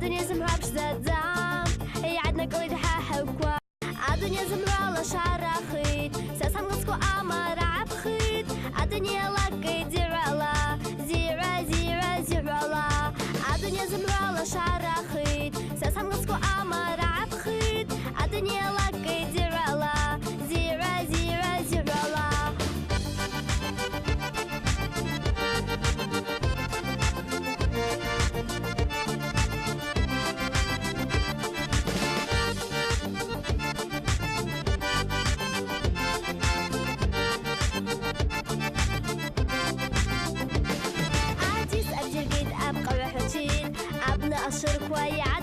الدنيا زمرة بشدام يعدنا قليد حاحكوا الدنيا زمرة لا شعر خيط ساسم قصكو أمر عبخيط الدنيا لقي زيرلا زيرا زيرا زيرلا الدنيا زمرة لا شعر خيط ساسم قصكو أمر عبخيط الدنيا لقي زيرلا زيرا زيرا زيرلا أشرك ويا